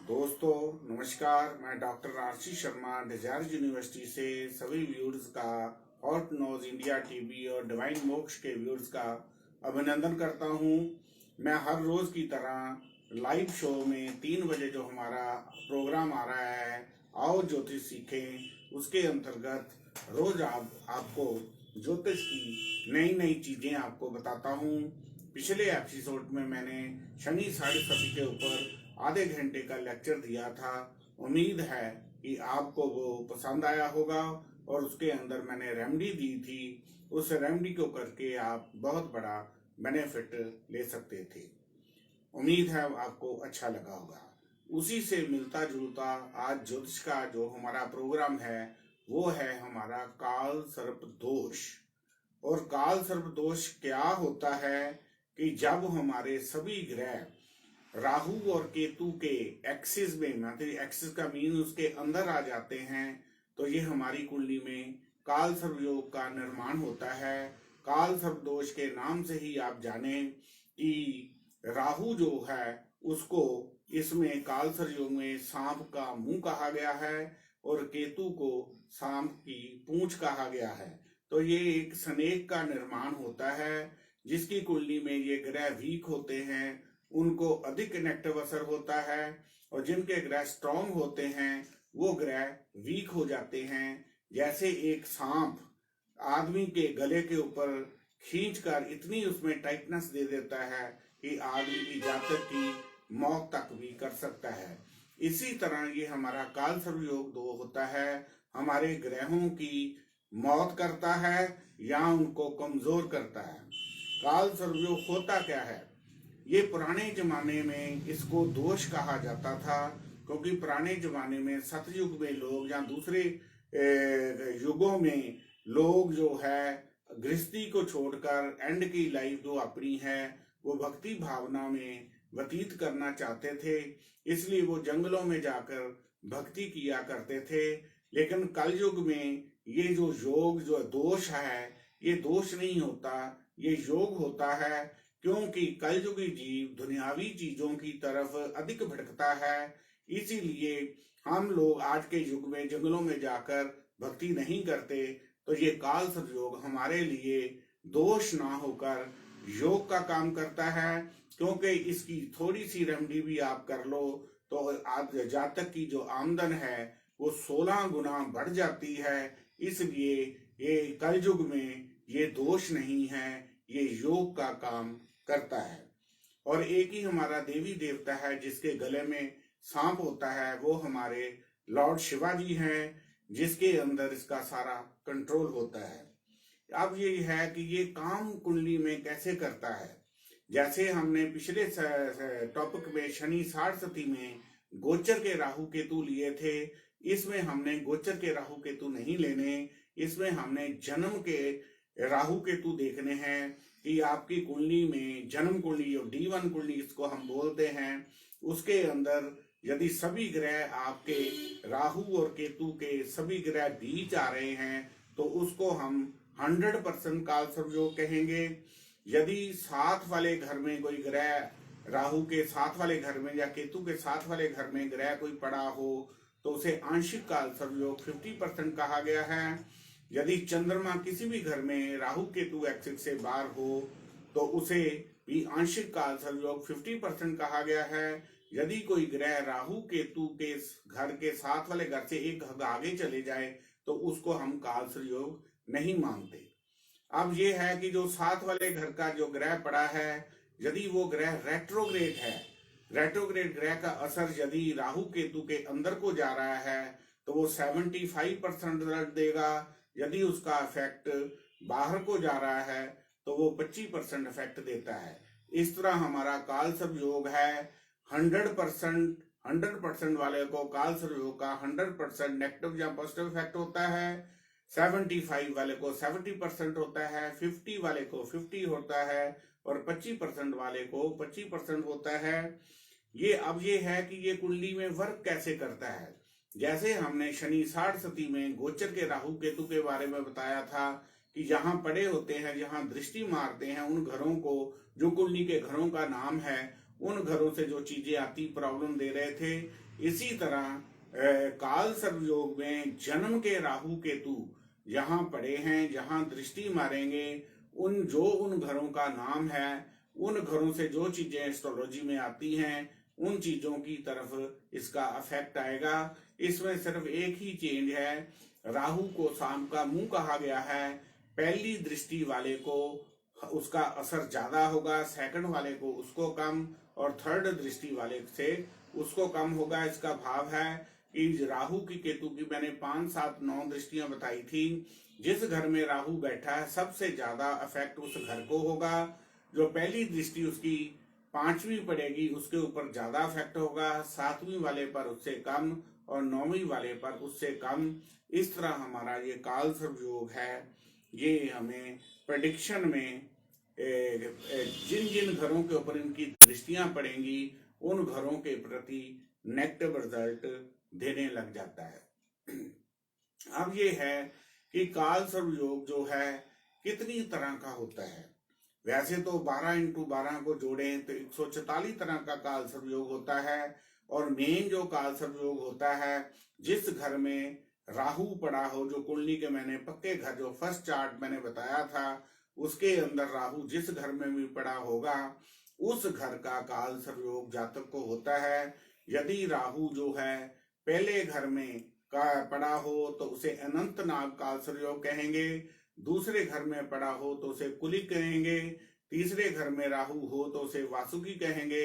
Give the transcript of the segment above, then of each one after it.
दोस्तों नमस्कार। मैं doctor Ashish Sharma Desire University से सभी व्यूअर्स का हॉट नोज इंडिया टीवी और डिवाइन मोक्ष के व्यूअर्स का अभिनंदन करता हूं। मैं हर रोज की तरह लाइव शो में 3 बजे जो हमारा प्रोग्राम आ रहा है आओ ज्योतिष सीखें, उसके अंतर्गत रोज आपको ज्योतिष की नई नई चीजें आपको बताता हूं। पिछले एपिसोड में मैंने शनि साढ़े सती के ऊपर आधे घंटे का लेक्चर दिया था। उम्मीद है कि आपको वो पसंद आया होगा और उसके अंदर मैंने रेमेडी दी थी। उस रेमेडी को करके आप बहुत बड़ा बेनिफिट ले सकते थे। उम्मीद है आपको अच्छा लगा होगा। उसी से मिलता जुलता आज ज्योतिष का जो हमारा प्रोग्राम है वो है हमारा काल सर्प दोष। और काल सर्प दोष क्या होता है कि जब हमारे सभी ग्रह राहु और केतु के एक्सिस में, मतलब एक्सिस का मीन उसके अंदर आ जाते हैं, तो ये हमारी कुंडली में काल सर्प योग का निर्माण होता है। काल सर्प दोष के नाम से ही आप जाने कि राहु जो है उसको इसमें काल सर्प योग में सांप का मुंह कहा गया है और केतु को सांप की पूंछ कहा गया है। तो ये एक स्नेक का निर्माण होता है। जिसकी कुंडली में ये ग्रह वीक होते हैं उनको अधिक नेगेटिव असर होता है और जिनके ग्रह स्ट्रांग होते हैं वो ग्रह वीक हो जाते हैं। जैसे एक सांप आदमी के गले के ऊपर खींचकर इतनी उसमें टाइटनेस दे देता है कि आदमी की जातक की मौत तक भी कर सकता है। इसी तरह ये हमारा काल सर्प योग दो होता है, हमारे ग्रहों की मौत करता है या उनको कमजोर करता है। काल सर्प योग होता क्या है? ये पुराने जमाने में इसको दोष कहा जाता था, क्योंकि पुराने जमाने में सतयुग में लोग या दूसरे युगों में लोग जो है गृहस्थी को छोड़कर एंड की लाइफ जो अपनी है वो भक्ति भावना में व्यतीत करना चाहते थे, इसलिए वो जंगलों में जाकर भक्ति किया करते थे। लेकिन कलयुग में ये जो योग जो दोष है ये दोष नहीं होता, ये योग होता है। क्योंकि कलयुगी जीव दुनियावी चीजों की तरफ अधिक भटकता है, इसीलिए हम लोग आज के युग में जंगलों में जाकर भक्ति नहीं करते। तो ये काल सर्प योग हमारे लिए दोष ना होकर योग का काम करता है, क्योंकि इसकी थोड़ी सी रेमेडी भी आप कर लो तो आज जातक की जो आमदन है वो 16 गुना बढ़ जाती है। इसलिए ये कलयुग में ये दोष नहीं है, ये योग का काम करता है। और एक ही हमारा देवी देवता है जिसके गले में सांप होता है, वो हमारे लॉर्ड शिवाजी हैं, जिसके अंदर इसका सारा कंट्रोल होता है। अब ये है कि ये काम कुंडली में कैसे करता है। जैसे हमने पिछले टॉपिक में शनि साढ़े सती में गोचर के राहु केतु लिए थे, इसमें हमने गोचर के राहु केतु नहीं लेने, इसमें हमने जन्म के राहु केतु देखने हैं कि आपकी कुंडली में जन्म कुंडली और D1 कुंडली इसको हम बोलते हैं, उसके अंदर यदि सभी ग्रह आपके राहु और केतु के सभी ग्रह बीच आ रहे हैं तो उसको हम 100% काल सर्प योग कहेंगे। यदि साथ वाले घर में कोई ग्रह राहु के साथ वाले घर में या केतु के साथ वाले घर में ग्रह कोई पड़ा हो तो उसे आंशिक काल सर्प योग 50% कहा गया है। यदि चंद्रमा किसी भी घर में राहु केतु एक्सिस से बाहर हो तो उसे भी आंशिक काल सर्प योग 50% कहा गया है। यदि कोई ग्रह राहु केतु के घर के साथ वाले घर से एक घर आगे चले जाए तो उसको हम काल सर्प योग नहीं मानते। अब ये है कि जो साथ वाले घर का जो ग्रह पड़ा है, यदि वो ग्रह रेट्रोग्रेड है, रेट्रोग्रेड ग्रह का असर यदि राहु केतु के अंदर को जा रहा है तो वो 75% रिजल्ट देगा। यदि उसका इफेक्ट बाहर को जा रहा है तो वो 25% इफेक्ट देता है। इस तरह हमारा काल सर्प योग है 100% वाले को काल सर्प योग का 100% नेगेटिव या पॉजिटिव इफेक्ट होता है, 75 वाले को 70% होता है, 50 वाले को 50 होता है और 25% वाले को 25% होता है। ये अब ये है कि ये कुंडली में वर्क कैसे करता है। जैसे हमने शनि साढ़े सती में गोचर के राहु केतु के बारे में बताया था कि जहां पड़े होते हैं, जहां दृष्टि मारते हैं, उन घरों को जो कुंडली के घरों का नाम है उन घरों से जो चीजें आती प्रॉब्लम दे रहे थे। इसी तरह काल सर्प योग में जन्म के राहु केतु जहां पड़े हैं, जहां दृष्टि मारेंगे, उन घरों का नाम है, उन घरों से जो चीजें एस्ट्रोलॉजी में आती हैं उन चीजों की तरफ इसका अफेक्ट आएगा। इसमें सिर्फ एक ही चेंज है, राहु को शाम का मुंह कहा गया है। पहली दृष्टि वाले को उसका असर ज्यादा होगा, सेकंड वाले को उसको कम, और थर्ड दृष्टि वाले से उसको कम होगा। इसका भाव है कि राहु की केतु की मैंने 5, 7, 9 दृष्टियां बताई थी। जिस घर में राहु बैठा है सबसे ज्यादा इफेक्ट उस घर को होगा। जो पहली दृष्टि उसकी 5वीं पड़ेगी उसके ऊपर ज्यादा इफेक्ट होगा, 7वीं वाले पर उससे कम, और 9वीं वाले पर उससे कम। इस तरह हमारा ये काल सर्प योग है। ये हमें प्रेडिक्शन में जिन जिन घरों के ऊपर इनकी दृष्टियां पड़ेंगी उन घरों के प्रति नेगेटिव रिजल्ट देने लग जाता है। अब ये है कि काल सर्प योग जो है कितनी तरह का होता है। वैसे तो 12x12 को जोड़ें तो 144 तरह का काल सर्प योग होता है। और मेन जो काल सर्प योग होता है, जिस घर में राहु पड़ा हो, जो कुंडली के मैंने पक्के घर, जो फर्स्ट चार्ट मैंने बताया था उसके अंदर राहु जिस घर में भी पड़ा होगा उस घर का काल सर्प योग जातक को होता है। यदि राहु जो है पहले घर में का पड़ा हो तो उसे अनंत नाग काल सर्प योग कहेंगे। दूसरे घर में पड़ा हो तो उसे कुलिक कहेंगे। तीसरे घर में राहु हो तो उसे वासुकी कहेंगे।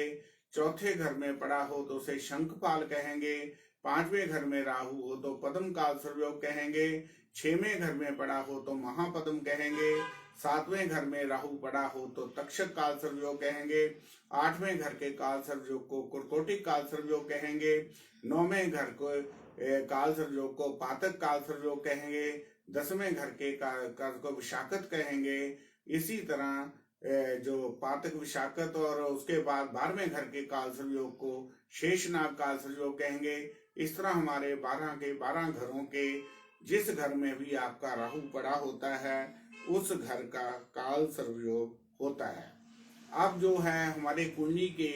चौथे घर में पड़ा हो तो उसे शंखपाल कहेंगे। 5वें घर में राहु हो तो पद्म काल सर्प योग कहेंगे। 6वें घर में पड़ा हो तो महापद्म कहेंगे। 7वें घर में राहु पड़ा हो तो तक्षक काल सर्प योग कहेंगे। 8वें घर के काल सर्प योग को कुरकोटिक काल सर्प योग कहेंगे। 9वें घर को काल सर्प योग को पातक काल सर्प योग कहेंगे। 10वें घर के काल को विशाखत कहेंगे। इसी तरह जो पातक विशाखत और उसके बाद 12वें घर के काल सर्प योग को शेषनाग काल सर्प योग कहेंगे। इस तरह हमारे 12 के 12 घरों के जिस घर में भी आपका राहु पड़ा होता है उस घर का काल सर्प योग होता है। अब जो है हमारे कुंडली के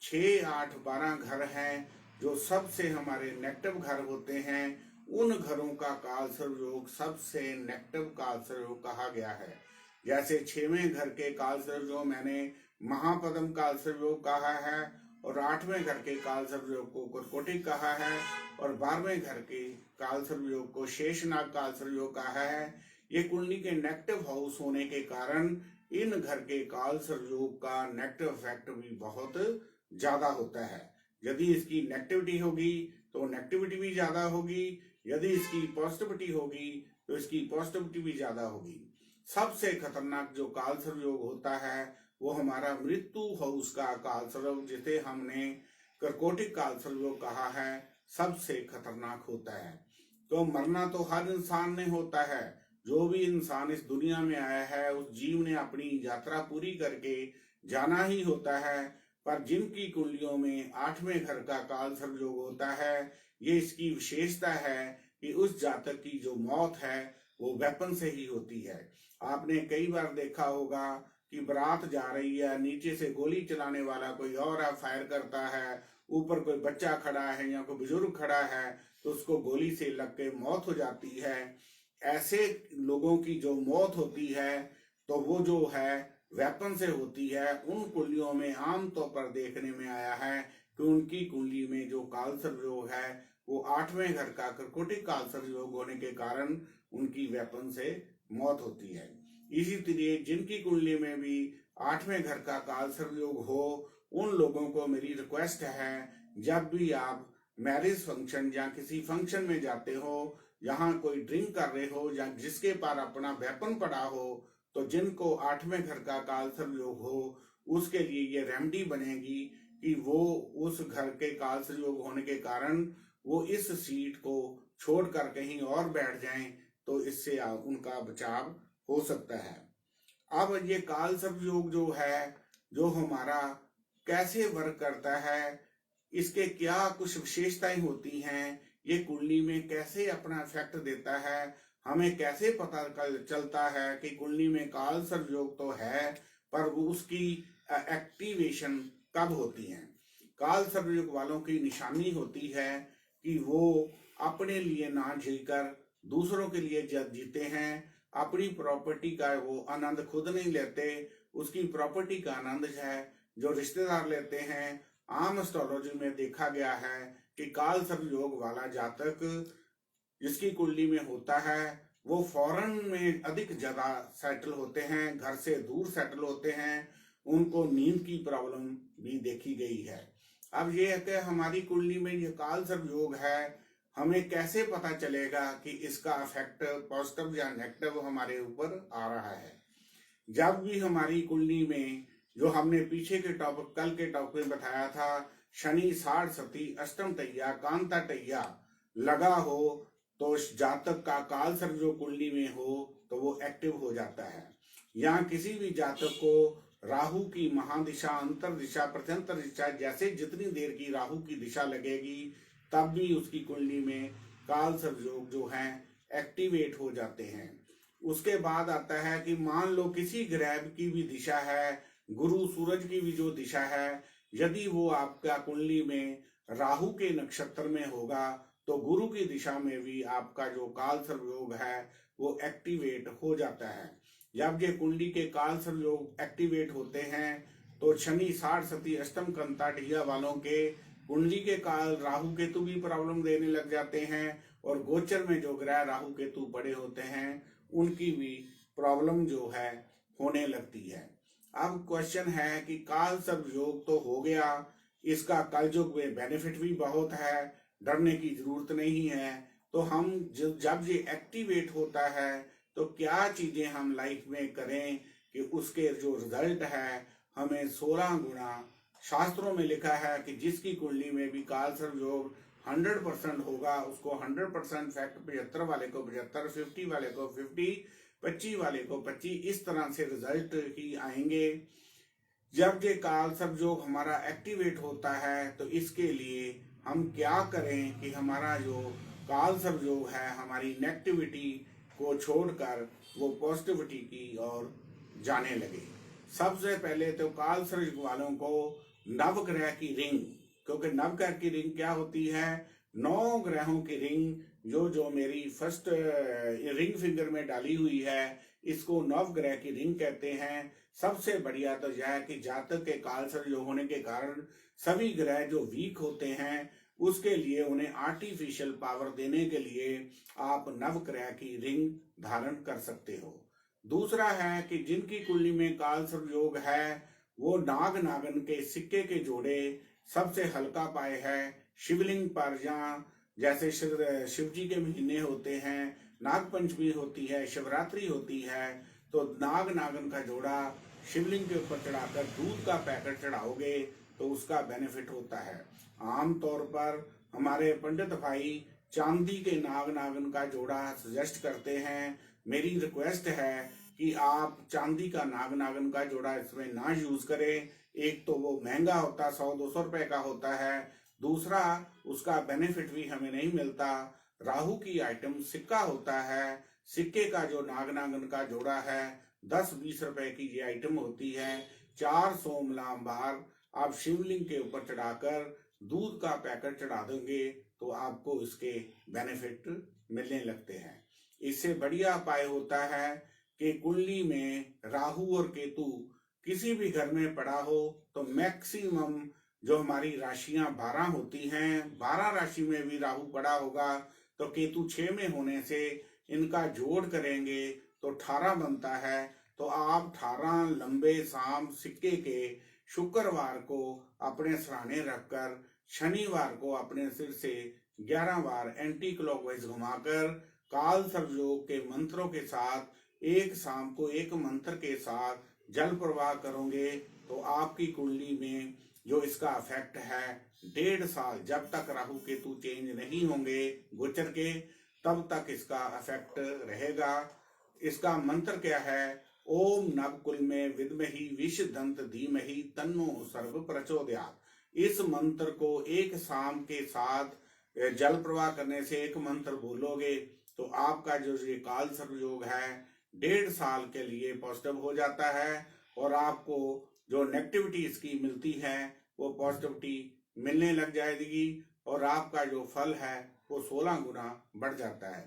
6, 8, 12 घर हैं जो सबसे हमारे नेगेटिव घर होते हैं, उन घरों का काल सर्प योग सबसे नेगेटिव काल सर्प योग कहा गया है। जैसे 6वें घर के काल सर्प योग मैंने महापद्म काल सर्प योग कहा है, और 8वें घर के काल सर्प योग को कुरकोटिक कहा है, और 12वें घर के काल सर्प योग को शेषनाग काल सर्प योग कहा है। ये कुंडली के नेगेटिव हाउस होने के कारण इन घर के काल सर्प योग का नेगेटिव इफेक्ट भी बहुत ज्यादा होता है। यदि इसकी नेगेटिविटी होगी तो नेगेटिविटी भी ज्यादा होगी, यदि इसकी पॉजिटिविटी होगी तो इसकी पॉजिटिविटी भी ज्यादा होगी। सबसे खतरनाक जो काल सर्प योग होता है वो हमारा मृत्यु हाउस का काल सर्प योग, जिसे हमने कर्कोटिक काल सर्प योग कहा है, सबसे खतरनाक होता है। तो मरना तो हर इंसान ने होता है। जो भी इंसान इस दुनिया में आया है उस जीव ने अपनी यात्रा पूरी करके जाना ही होता है। पर जिनकी कुंडलियों में 8वें घर का काल सर्प योग होता है, ये इसकी विशेषता है कि उस जातक की जो मौत है वो वेपन से ही होती है। आपने कई बार देखा होगा कि बारात जा रही है, नीचे से गोली चलाने वाला कोई और है, फायर करता है, ऊपर कोई बच्चा खड़ा है या कोई बुजुर्ग खड़ा है तो उसको गोली से लग के मौत हो जाती है। ऐसे लोगों की जो मौत होती है तो वो जो है वेपन से होती है। उन कुंडलियों में आमतौर पर देखने में आया है कि उनकी कुंडली में जो काल सर्प योग है वो 8वें घर का कर्कोटिक काल सर्प योग होने के कारण उनकी वेपन से मौत होती है। इसी तरह जिनकी कुंडली में भी 8वें घर का काल सर्प योग हो, उन लोगों को मेरी रिक्वेस्ट है, जब भी आप मैरिज फंक्शन या किसी फंक्शन में जाते हो, यहाँ कोई ड्रिंक कर रहे हो या जिसके पास अपना वेपन पड़ा हो, तो जिनको 8वें घर का काल सर्प योग हो उसके लिए ये रेमेडी बनेगी कि वो उस घर के काल सर्प योग होने के कारण वो इस सीट को छोड़कर कहीं और बैठ जाएं तो इससे उनका बचाव हो सकता है। अब ये काल सर्प योग जो है, जो हमारा कैसे वर्क करता है, इसके क्या कुछ विशेषताएं होती हैं, ये कुंडली में कैसे अपना इफेक्ट देता है, हमें कैसे पता चलता है कि कुंडली में काल सर्प योग तो है पर वो उसकी एक्टिवेशन कब होती हैं? काल सर्प योग वालों की निशानी होती है कि वो अपने लिए ना जीकर दूसरों के लिए जीते हैं। अपनी प्रॉपर्टी का वो आनंद खुद नहीं लेते, उसकी प्रॉपर्टी का आनंद है जो रिश्तेदार लेते हैं। आम एस्ट्रोलॉजी में देखा गया है कि काल सर्प योग वाला जातक जिसकी कुंडली में होता है वो फॉरेन में अधिक ज्यादा सेटल होते हैं, घर से दूर सेटल होते हैं। उनको नींद की प्रॉब्लम भी देखी गई है। अब ये है कि हमारी कुंडली में ये काल सर्प योग है, हमें कैसे पता चलेगा कि इसका इफेक्ट पॉजिटिव या नेगेटिव हमारे ऊपर आ रहा है? जब भी हमारी कुंडली में, जो हमने पीछे के टॉपिक कल के टॉपिक में बताया था, शनि 60 अष्टम तैया कांता तैया लगा हो तो जातक का काल सर्प जो कुंडली में हो तो वो एक्टिव हो जाता है। या किसी भी जातक को राहु की महादिशा, अंतर दिशा, प्रत्यंतर दिशा, जैसे जितनी देर की राहु की दिशा लगेगी तब भी उसकी कुंडली में काल सर्प योग जो है एक्टिवेट हो जाते हैं। उसके बाद आता है कि मान लो किसी ग्रह की भी दिशा है, गुरु सूरज की भी जो दिशा है, यदि वो आपका कुंडली में राहु के नक्षत्र में होगा तो गुरु की दिशा में भी आपका जो काल सर्प योग है वो एक्टिवेट हो जाता है। जब ये कुंडली के काल सर्प योग एक्टिवेट होते हैं तो शनि 60 अष्टम कंताटिया वालों के कुंडली के काल राहु केतु भी प्रॉब्लम देने लग जाते हैं, और गोचर में जो ग्रह राहु केतु पड़े होते हैं उनकी भी प्रॉब्लम जो है होने लगती है। अब क्वेश्चन है कि काल सर्प योग तो हो गया, इसका कलयुग में बेनिफिट भी बहुत है, डरने की जरूरत नहीं है। तो हम जब ये एक्टिवेट होता है तो क्या चीजें हम लाइफ में करें कि उसके जो रिजल्ट है हमें 16 गुना, शास्त्रों में लिखा है कि जिसकी कुंडली में भी काल सर्प योग 100% होगा उसको 100% फैक्ट, 75 वाले को 75, 50 वाले को 50, 25 वाले को 25, इस तरह से रिजल्ट ही आएंगे। जब ये काल सर्प योग हमारा एक्टिवेट होता है तो इसके लिए हम क्या करें कि हमारा जो काल सर्प योग है हमारी नेगेटिविटी को छोड़कर वो पॉजिटिविटी की ओर जाने लगे। सबसे पहले तो काल सर्प वालों को नवग्रह की रिंग, क्योंकि नवग्रह की रिंग क्या होती है, 9 ग्रहों की रिंग जो जो मेरी फर्स्ट रिंग फिंगर में डाली हुई है इसको नवग्रह की रिंग कहते हैं। सबसे बढ़िया तो यह है कि जातक के काल सर्प योग होने के कारण सभी ग्रह जो वीक होते हैं उसके लिए उन्हें आर्टिफिशियल पावर देने के लिए आप नवग्रह की रिंग धारण कर सकते हो। दूसरा है कि जिनकी कुंडली में काल सर्प योग है वो नाग नागन के सिक्के के जोड़े सबसे हल्का पाए है। शिवलिंग पर जैसे शिव जी के महीने होते हैं, नाग पंचमी होती है, शिवरात्रि होती है, तो नाग नागन का जोड़ा शिवलिंग के ऊपर चढ़ाकर दूध का पैकेट चढ़ाओगे तो उसका बेनिफिट होता है। आमतौर पर हमारे पंडित भाई चांदी के नाग नागन का जोड़ा सजेस्ट करते हैं। मेरी रिक्वेस्ट है कि आप चांदी का नाग नागन का जोड़ा इसमें ना यूज करें। एक तो वो महंगा होता, 100-200 रुपए का होता है, दूसरा उसका बेनिफिट भी हमें नहीं मिलता। राहु की आइटम सिक्का होता है, सिक्के का जो नाग नागन का जोड़ा है 10-20 रुपए की ये आइटम होती है। 4 सोमवार आप शिवलिंग के ऊपर चढ़ाकर दूध का पैकेट चढ़ा देंगे तो आपको इसके बेनिफिट मिलने लगते हैं। इससे बढ़िया उपाय होता है कि कुंडली में राहु और केतु किसी भी घर में पड़ा हो तो मैक्सिमम जो हमारी राशियां 12 होती हैं, 12 राशि में भी राहु पड़ा होगा तो केतु 6 में होने से इनका जोड़ करेंगे तो 18 बनता है। तो आप 18 लंबे शाम सिक्के के शुक्रवार को अपने सराहने रखकर शनिवार को अपने सिर से 11 बार एंटी क्लॉकवाइज घुमाकर काल सर्प योग के मंत्रों के साथ एक शाम को एक मंत्र के साथ जल प्रवाह करोगे तो आपकी कुंडली में जो इसका इफेक्ट है 1.5 साल, जब तक राहु केतु चेंज नहीं होंगे गोचर के, तब तक इसका इफेक्ट रहेगा। इसका मंत्र क्या है, ओम नवकुल में विद्महि विषदंत धीमहि तन्नो सर्व प्रचोदयात्। इस मंत्र को एक शाम के साथ जल प्रवाह करने से एक मंत्र बोलोगे तो आपका जो ये काल सर्प योग है 1.5 साल के लिए पॉजिटिव हो जाता है, और आपको जो नेगेटिविटी इसकी मिलती है वो पॉजिटिविटी मिलने लग जाएगी और आपका जो फल है वो 16 गुना बढ़ जाता है।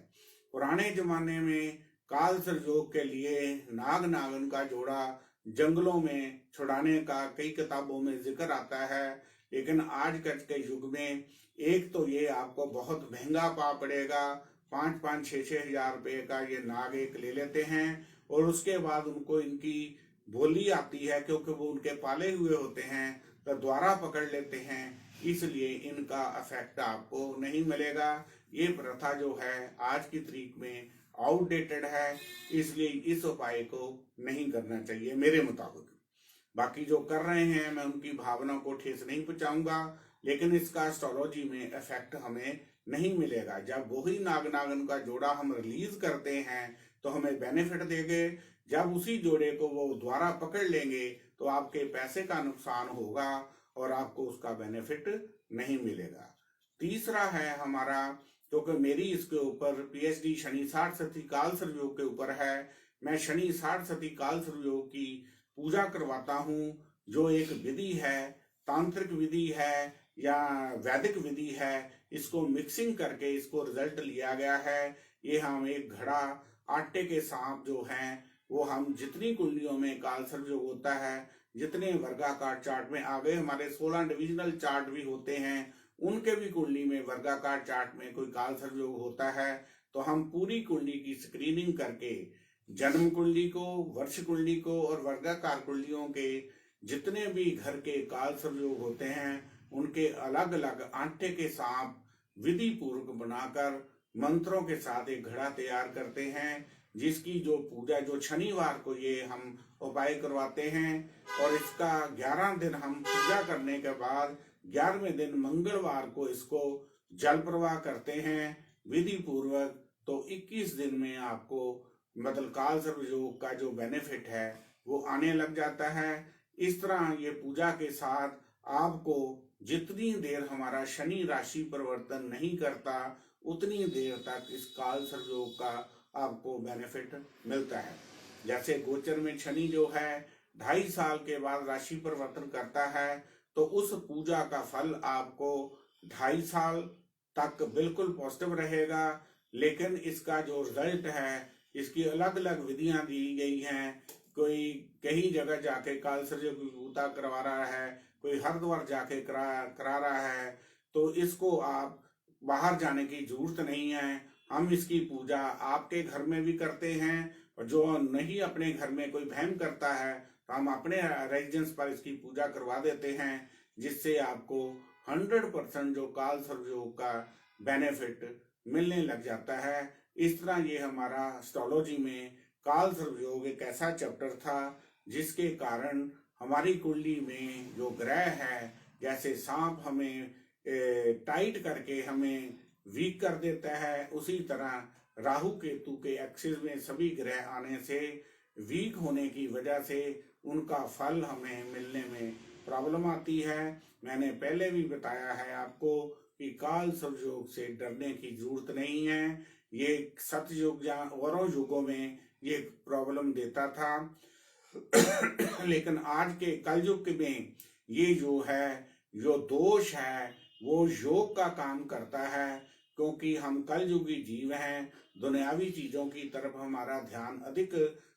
पुराने जमाने में काल सर्प के लिए नाग नागिन का जोड़ा जंगलों में छुड़ाने का कई किताबों में जिक्र आता है, लेकिन आज के युग में एक तो ये आपको बहुत महंगा पड़ेगा, 5-5, 6-6 हजार रुपये का ये नाग एक ले लेते हैं और उसके बाद उनको इनकी बोली आती है, क्योंकि वो उनके पाले हुए होते हैं तो द्वारा पकड़ लेते हैं, इसलिए इनका इफेक्ट आपको नहीं मिलेगा। ये प्रथा जो है आज की तारीख में आउटडेटेड है, इसलिए इस उपाय को नहीं करना चाहिए मेरे मुताबिक। बाकी जो कर रहे हैं मैं उनकी भावना को ठेस नहीं पहुंचाऊंगा, लेकिन इसका एस्ट्रोलॉजी में इफेक्ट हमें नहीं मिलेगा। जब वही नाग नागिन का जोड़ा हम रिलीज करते हैं तो हमें बेनिफिट देंगे, जब उसी जोड़े को वो दोबारा पकड़ लेंगे तो आपके पैसे का नुकसान होगा और आपको उसका बेनिफिट नहीं मिलेगा। तीसरा है हमारा, क्योंकि मेरी इसके ऊपर पीएचडी शनि 60 सती काल सर्वयोग के ऊपर है, मैं शनि 60 सती काल सर्वयोग की पूजा करवाता हूँ, जो एक विधि है, तांत्रिक विधि है या वैदिक विधि है, इसको मिक्सिंग करके इसको रिजल्ट लिया गया है। ये हम एक घड़ा आटे के सांप जो हैं वो हम जितनी कुंडलियों में काल सर्वयोग होता है, जितने वर्गाकार चार्ट में आगे हमारे 16 डिविजनल चार्ट भी होते हैं, उनके भी कुंडली में वर्गाकार चार्ट में कोई काल सर्वयोग होता है तो हम पूरी कुंडली की स्क्रीनिंग करके जन्म कुंडली को, वर्ष कुंडली को और वर्गाकार कुंडलियों के जितने भी घर के काल सर्वयोग होते हैं उनके अलग अलग आटे के सांप विधि पूर्वक बनाकर मंत्रों के साथ एक घड़ा तैयार करते हैं, जिसकी जो पूजा जो शनिवार को ये हम उपाय करवाते हैं और इसका 11 दिन हम पूजा करने के बाद 11वें दिन मंगलवार को इसको जल प्रवाह करते हैं विधि पूर्वक। तो 21 दिन में आपको मतलब काल सर्वयोग का जो बेनिफिट है वो आने लग जाता है। इस तरह ये पूजा के साथ आपको जितनी देर हमारा शनि राशि परिवर्तन नहीं करता उतनी देर तक इस काल सर्वयोग का आपको बेनिफिट मिलता है। जैसे गोचर में शनि जो है 2.5 साल के बाद राशि परिवर्तन करता है, तो उस पूजा का फल आपको 2.5 साल तक बिल्कुल पॉजिटिव रहेगा। लेकिन इसका जो रिजल्ट है, इसकी अलग अलग विधियां दी गई हैं, कोई कहीं जगह जाके काल सर्वयोग की पूजा करवा रहा है, कोई हरिद्वार जाके करा रहा है, तो इसको आप बाहर जाने की जरूरत नहीं है। हम इसकी पूजा आपके घर में भी करते हैं और जो नहीं अपने घर में कोई वहम करता है तो हम अपने रेजिडेंस पर इसकी पूजा करवा देते हैं, जिससे आपको 100% जो काल सर्वयोग का बेनिफिट मिलने लग जाता है। इस तरह ये हमारा एस्ट्रोलॉजी में काल सर्वयोग एक ऐसा चैप्टर था जिसके कारण हमारी कुंडली में जो ग्रह है, जैसे सांप हमें टाइट करके हमें वीक कर देता है, उसी तरह राहु केतु के एक्सिस में सभी ग्रह आने से वीक होने की वजह से उनका फल हमें मिलने में प्रॉब्लम आती है। मैंने पहले भी बताया है आपको कि काल सर्वयोग से डरने की जरूरत नहीं है। ये सतयुग या औरों युगों में ये प्रॉब्लम देता था लेकिन आज के कलयुग में ये जो है जो दोष है वो योग का काम करता है, क्योंकि हम कलयुगी जीव हैं। दुनियावी चीजों की तरफ हमारा ध्यान अधिक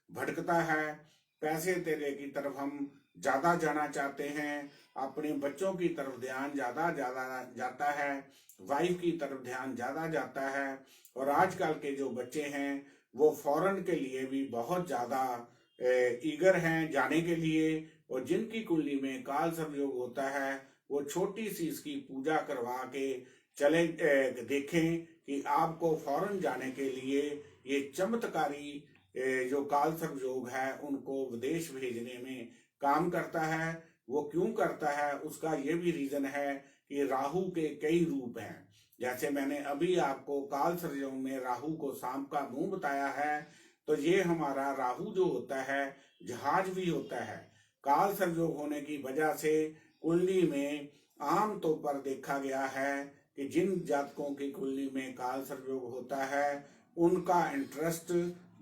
भटकता है, पैसे तेरे की तरफ हम ज्यादा जाना चाहते हैं, अपने बच्चों की तरफ ध्यान ज्यादा जाता है, वाइफ की तरफ ध्यान ज्यादा जाता है। और आजकल के जो बच्चे हैं वो फॉरेन के लिए भी बहुत ज्यादा ईगर हैं जाने के लिए, और जिनकी कुंडली में काल सर्वयोग होता है वो छोटी सी इसकी पूजा करवा के चले देखें कि आपको फॉरेन जाने के लिए ये चमत्कारी जो काल सर्वयोग है उनको विदेश भेजने में काम करता है। वो क्यों करता है उसका ये भी रीजन है कि राहु के कई रूप हैं। जैसे मैंने अभी आपको काल सर्वयोग में राहु को सांप का मुंह बताया है, तो ये हमारा राहु जो होता है जहाज भी होता है। काल सर्वयोग होने की वजह से कुंडली में आम तौर पर देखा गया है कि जिन जातकों की कुंडली में काल सर्वयोग होता है उनका इंटरेस्ट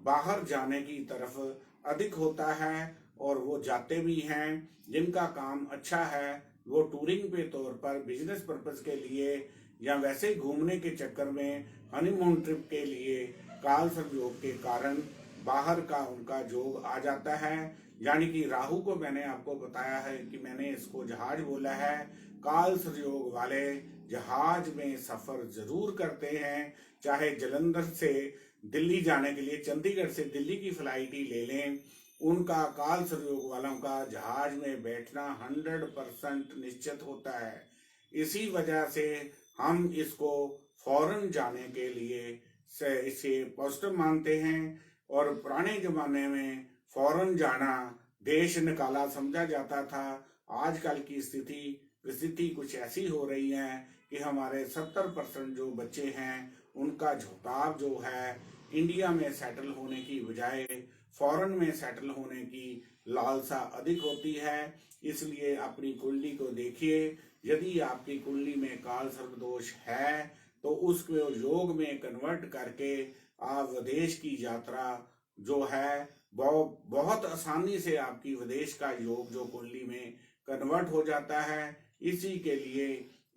बाहर जाने की तरफ अधिक होता है और वो जाते भी हैं। जिनका काम अच्छा है वो टूरिंग पे तौर पर बिजनेस पर्पस के लिए या वैसे ही घूमने के चक्कर में हनीमून ट्रिप के लिए काल सर्प योग के कारण बाहर का उनका योग आ जाता है। यानी कि राहु को मैंने आपको बताया है कि मैंने इसको जहाज बोला है। काल सर्प योग वाले जहाज में सफर जरूर करते हैं, चाहे जलंधर से दिल्ली जाने के लिए चंडीगढ़ से दिल्ली की फ्लाइट ही ले लें, उनका काल सर्प योग वालों का जहाज में बैठना 100% निश्चित होता है। इसी वजह से हम इसको फॉरेन जाने के लिए इसे पॉजिटिव मानते हैं। और पुराने जमाने में फॉरेन जाना देश निकाला समझा जाता था। आजकल की परिस्थिति कुछ ऐसी हो रही है कि हमारे 70% जो बच्चे हैं उनका झुकाव जो है इंडिया में सेटल होने की बजाय फॉरेन में सेटल होने की लालसा अधिक होती है। इसलिए अपनी कुंडली को देखिए, यदि आपकी कुंडली में काल सर्प दोष है तो उसको योग में कन्वर्ट करके आप विदेश की यात्रा जो है बहुत आसानी से आपकी विदेश का योग जो कुंडली में कन्वर्ट हो जाता है। इसी के लिए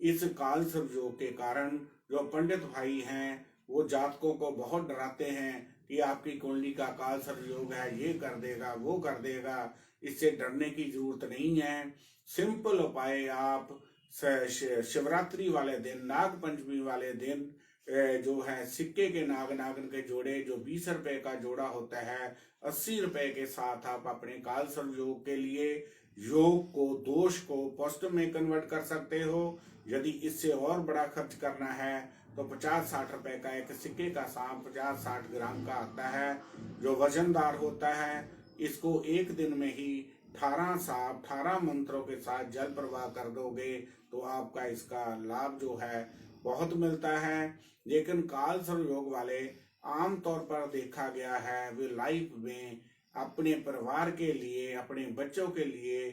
इस काल सर्प योग के कारण जो पंडित भाई हैं वो जातकों को बहुत डराते हैं कि आपकी कुंडली का काल सर्प योग है, ये कर देगा वो कर देगा। इससे डरने की जरूरत नहीं है। सिंपल उपाय आप शिवरात्रि वाले दिन, नाग पंचमी वाले दिन जो है सिक्के के नागन के जोड़े जो 20 रुपए का जोड़ा होता है, 80 रुपए के साथ आप अपने काल सर्प योग के लिए योग को दोष को पॉजिटिव में कन्वर्ट कर सकते हो। यदि इससे और बड़ा खर्च करना है तो 50-60 रुपए का एक सिक्के का सांप 50-60 ग्राम का आता है जो वजनदार होता है। इसको एक दिन में ही 18 सांप 18 मंत्रों के साथ जल प्रवाह कर दोगे तो आपका इसका लाभ जो है बहुत मिलता है। लेकिन काल सर्प योग वाले आमतौर पर देखा गया है वे लाइफ में अपने परिवार के लिए, अपने बच्चों के लिए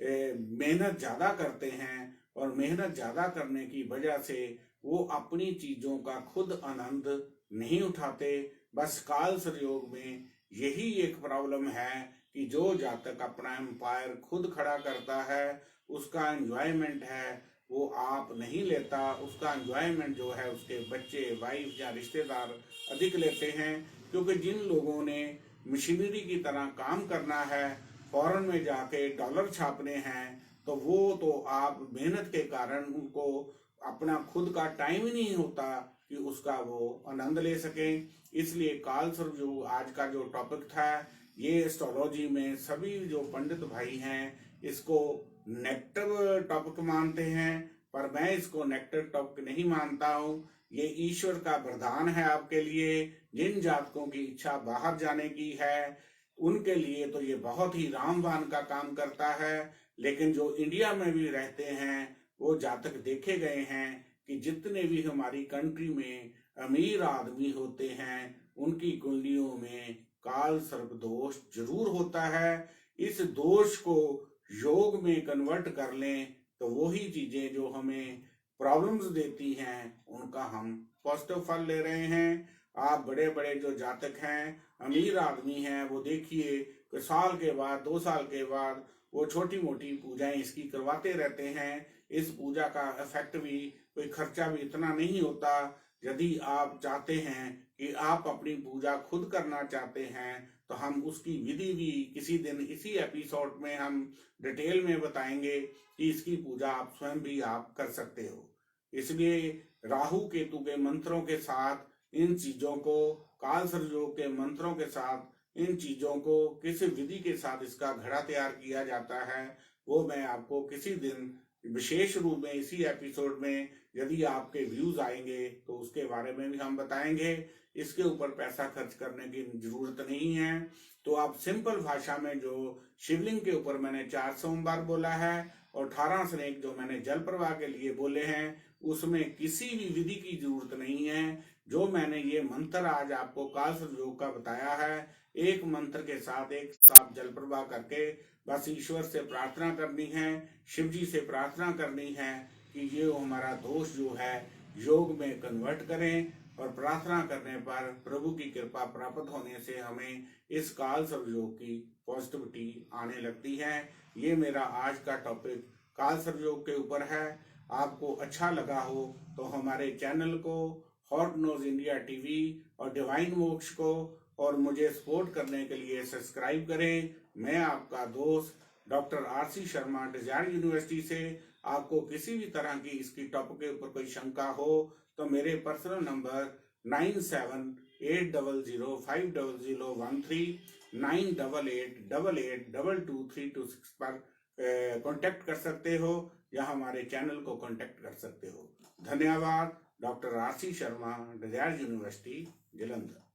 मेहनत ज्यादा करते हैं और मेहनत ज्यादा करने की वजह से वो अपनी चीजों का खुद आनंद नहीं उठाते। बस काल सर्प योग में यही एक प्रॉब्लम है कि जो जातक अपना एम्पायर खुद खड़ा करता है उसका एंजॉयमेंट है वो आप नहीं लेता। उसका एंजॉयमेंट जो है उसके बच्चे, वाइफ या रिश्तेदार अधिक लेते हैं। क्योंकि जिन लोगों ने मशीनरी की तरह काम करना है, फॉरेन में जाके डॉलर छापने हैं, तो वो तो आप मेहनत के कारण उनको अपना खुद का टाइम ही नहीं होता कि उसका वो आनंद ले सके। इसलिए काल सर्प जो आज का जो टॉपिक था ये एस्ट्रोलॉजी में सभी जो पंडित भाई हैं इसको नेगेटिव टॉपिक मानते हैं, पर मैं इसको नेगेटिव टॉपिक नहीं मानता हूँ। ये ईश्वर का वरदान है आपके लिए। जिन जातकों की इच्छा बाहर जाने की है उनके लिए तो ये बहुत ही रामबाण का काम करता है। लेकिन जो इंडिया में भी रहते हैं वो जातक देखे गए हैं कि जितने भी हमारी कंट्री में अमीर आदमी होते हैं उनकी कुंडलियों में काल सर्प दोष जरूर होता है। इस दोष को योग में कन्वर्ट कर लें तो वही चीजें जो हमें प्रॉब्लम्स देती हैं उनका हम पॉजिटिव फल ले रहे हैं। आप बड़े बड़े जो जातक हैं, अमीर आदमी हैं, वो देखिए कि साल के बाद 2 साल के बाद वो छोटी मोटी पूजाएं इसकी करवाते रहते हैं। इस पूजा का इफेक्ट भी, कोई खर्चा भी इतना नहीं होता। यदि आप चाहते हैं कि आप अपनी पूजा खुद करना चाहते हैं तो हम उसकी विधि भी किसी दिन इसी एपिसोड में हम डिटेल में बताएंगे कि इसकी पूजा आप स्वयं भी आप कर सकते हो। इसलिए राहु केतु के मंत्रों के साथ इन चीजों को, काल सर्प योग के मंत्रों के साथ इन चीजों को किस विधि के साथ इसका घड़ा तैयार किया जाता है वो मैं आपको किसी दिन विशेष रूप में इसी एपिसोड में यदि आपके व्यूज आएंगे तो उसके बारे में भी हम बताएंगे। इसके ऊपर पैसा खर्च करने की जरूरत नहीं है। तो आप सिंपल भाषा में जो शिवलिंग के ऊपर मैंने 4 सोमवार बोला है और 18 स्नेक जो मैंने जल प्रवाह के लिए बोले हैं उसमें किसी भी विधि की जरूरत नहीं है। जो मैंने ये मंत्र आज आपको काल सर्प योग का बताया है, एक मंत्र के साथ एक साथ जल प्रवाह करके बस ईश्वर से प्रार्थना करनी है, शिव जी से प्रार्थना करनी है कि ये हमारा दोष जो है योग में कन्वर्ट करें। और प्रार्थना करने पर प्रभु की कृपा प्राप्त होने से हमें इस काल सर्प योग की पॉजिटिविटी आने लगती है। ये मेरा आज का टॉपिक काल सर्वयोग के ऊपर है। आपको अच्छा लगा हो तो हमारे चैनल को, हॉट नोज इंडिया टीवी और डिवाइन मोक्ष को और मुझे सपोर्ट करने के लिए सब्सक्राइब करें। मैं आपका दोस्त doctor RC Sharma, Desire University से। आपको किसी भी तरह की इसकी टॉपिक के ऊपर कोई शंका हो तो मेरे पर्सनल नंबर 9780050013 9888222326 पर कांटेक्ट कर सकते हो या हमारे चैनल को कांटेक्ट कर सकते हो। धन्यवाद। Doctor RC Sharma, Desire University, Jalandhar.